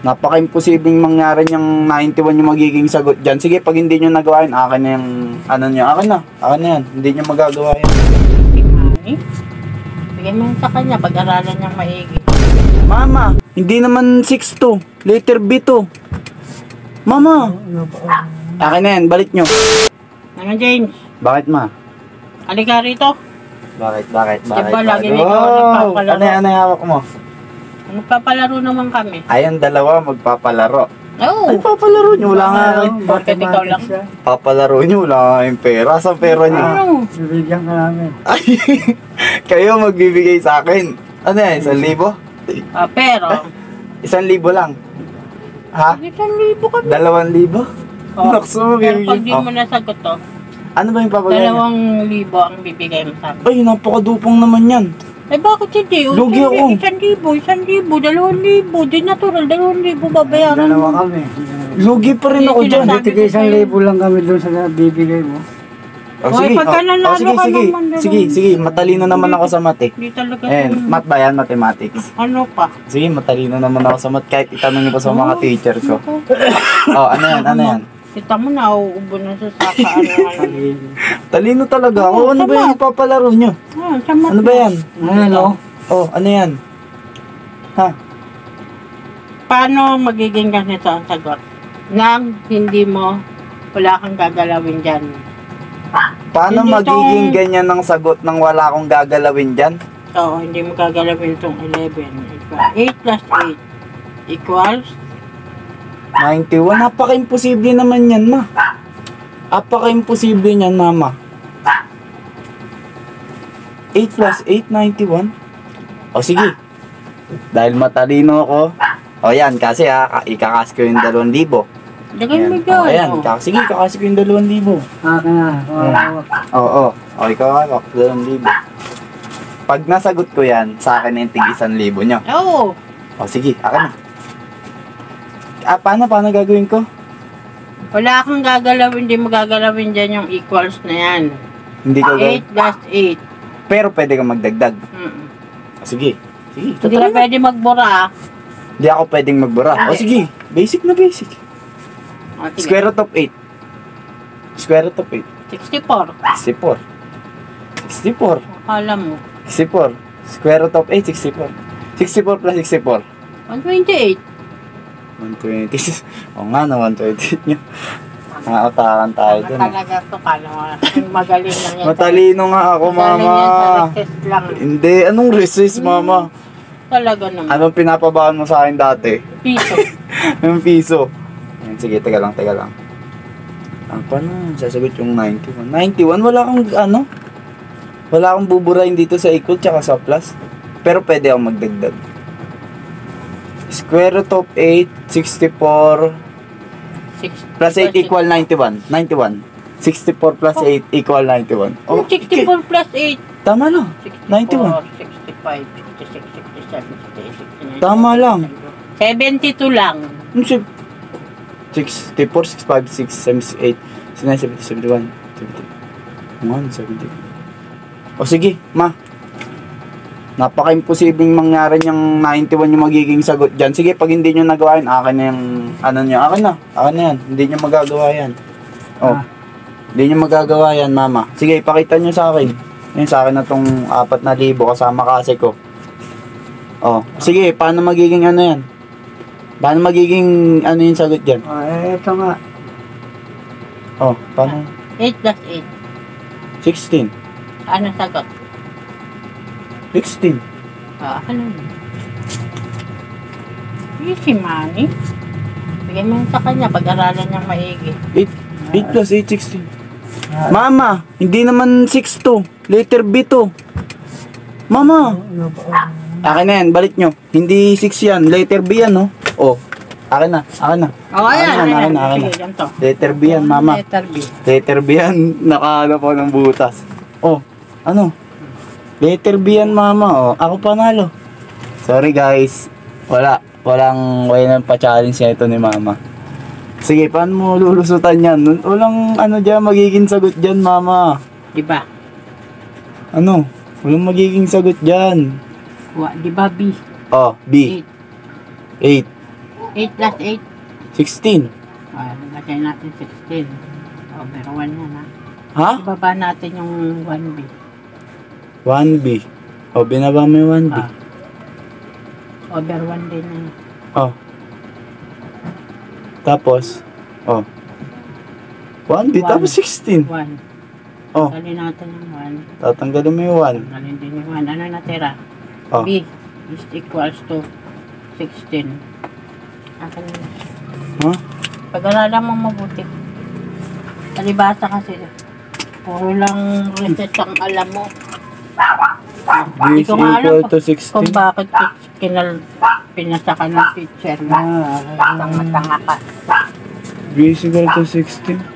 Napaka-imposibleng mangyari niyang 91 yung magiging sagot dyan. Sige, pag hindi nyo nagawa yun, akin na yung, ano nyo, akin na yan. Hindi nyo magagawa yan. Ay, bigyan mo sa kanya, pag-aralan niyang maigi. Mama, hindi naman 6 to. Letter B to. Mama. Akin na yan, balik nyo. Naman, James. Bakit, ma? Halika rito. Bakit? Diba, lagi na ikaw nagpapalaro. Ano yung hawak mo? Magpapalaro naman kami. Ayun, dalawa magpapalaro. Oo. Ay, papalaro nyo, wala nga kayo. Bakit ikaw lang? Papalaro nyo, wala nga kayong pera. Saan pera nyo? Ano? Bibigyan ka namin. Ay, kayo magbibigay sa akin. Ano yan, 1,000? Pero, 1,000 lang. Ha? 1,000 kami. 2,000? Oh. Nakso, Pero pag di bibigyan. mo nasagot to, Ano ba yung papagay niya? 2,000 ang bibigay mo sa amin. Ay, napakadupong naman yan. Eh bakit hindi? Lugi ako. 1,000, 2,000, 2,000. Di natural, 2,000 babayaran Dalawa mo. kami. Lugi pa rin ako dyan. Sabi Tigil ko sa'yo. 1,000 lang kami doon sa bibigay mo. Oh, Hoy, sige, pagka nanalo sige, ka sige. naman, Sige, matalino naman ako sa mat eh. Hindi talaga. Mat ba yan? Mathematics. Ano pa? Sige, matalino naman ako sa mat. Kahit itanong niyo pa sa mga teacher ko. Oh, ano yan? Kita mo na, uubo na sa saka. Talino talaga ako. Ano ba yung papalaro nyo? Ano ba yan? Ano? Oh, ano yan? Ha? Paano magiging ganito ang sagot? Nang hindi mo, wala kang gagalawin dyan. Paano Hindi magiging tong- ganyan ang sagot nang wala akong gagalawin dyan? Oo, hindi mo gagalawin itong 11. 8 plus 8 equals 91. Napaka-imposible naman yan, ma. Napaka-imposible niyan, mama. 8 plus 8, 91. O sige. Dahil matalino ako. O yan, kasi ikakas ko yung 2,000. Dagan mo Ayan. dyan. O, ayan. Oh. Sige, kakas ko yung 2,000. Akin na. Oo. O, ikaw ako. 2,000. Pag nasagot ko yan, sa akin yung tig 1,000 nyo. Oo. O sige, akin na. Paano gagawin ko? Wala kang gagalawin, hindi mo gagalawin dyan yung equals na yan. Hindi ko 8 plus 8. Pero pwede kang magdagdag. O, sige. Hindi ka pwede magbura. Hindi ako pwedeng magbura. O sige, basic na basic. O, sige. Square root of 8. Square root of 8. 64. 64. 64. Akala mo. 64. Square root of 8, 64. 64 plus 64. 128. 120. O nga na, 128 nyo. Nakatakan tayo dun. Talaga to, kala mo. Magaling lang yan. Matalino nga ako, Magaling mama. yan sa recess lang. Hindi, anong resist, mama? Talaga naman. Anong pinapabahan mo sa akin dati? Piso. Yung piso. Ayan, sige, teka lang. Paano sasagot yung 91? 91, wala kang, wala akong buburahin dito sa equal tsaka sa plus. Pero pwede akong magdagdag. Square root of 8, 64, plus 8 equal 91. 91. 64 plus 8 equal 91. Oh, 64 plus 8. Tama lang. 91. 65, 66, 67, 68, 69. Tama lang. 72 lang. 64, 65, 6, 78, 69, 70, 71, 70. O sige, ma. Napaka-imposibleng mangyari niyang 91 yung magiging sagot dyan. Sige, pag hindi nyo nagawa yun, akin na yung, akin na yan. Hindi nyo magagawa yan. Oh. Hindi nyo magagawa yan, mama. Sige, ipakita nyo sa akin. Yan, sa akin na tong 4,000 kasama kasi ko. Oh, sige, paano magiging yan? Paano magiging yung sagot dyan? Ito nga. Oh, paano? 8 plus 16. 8. Ano sagot? 16. Ano yun? Easy money. Bigyan mo sa kanya, pag-aralan niyang maigi. 8 plus 8, 16. Mama, hindi naman 6 to. Letter B to. Mama. Akin na yan, balik nyo. Hindi 6 yan, letter B yan, no? Oh, akin na. Oh, ayan. Akin na. Sige, ganito. Letter B yan, mama. Letter B. Letter B yan, nakahanap ako ng butas. Oh, ano? Letter B yan, mama. Oh, ako panalo. Sorry, guys. Walang pa-challenge niya ito ni mama. Sige, paano mo lulusutan yan? Walang dyan, magiging sagot dyan, mama. Diba? Walang magiging sagot dyan. Diba B? Oh, B. 8. 8 plus 8. 16. Lagay natin 16. Over 1 yan ha. Ha? Ibaba natin yung 1B. 1B. O, binaba mo yung 1B. Over 1 din yan. Oh. Tapos, oh. 1B, One. tapos 16. 1. Oh. Tanggalin natin yung 1. Tatanggalin mo yung 1. Tanggalin din yung 1. Ano natira? Oh. B is equals to 16. Akin yun. Huh? Pag-aralan mo mabuti. Talibasa kasi. Puro lang reset ang alam mo. B is Hindi ko nga alam equal to kung 16. bakit pinasa ka ng teacher na tanga-tanga ka. B is equal to 16.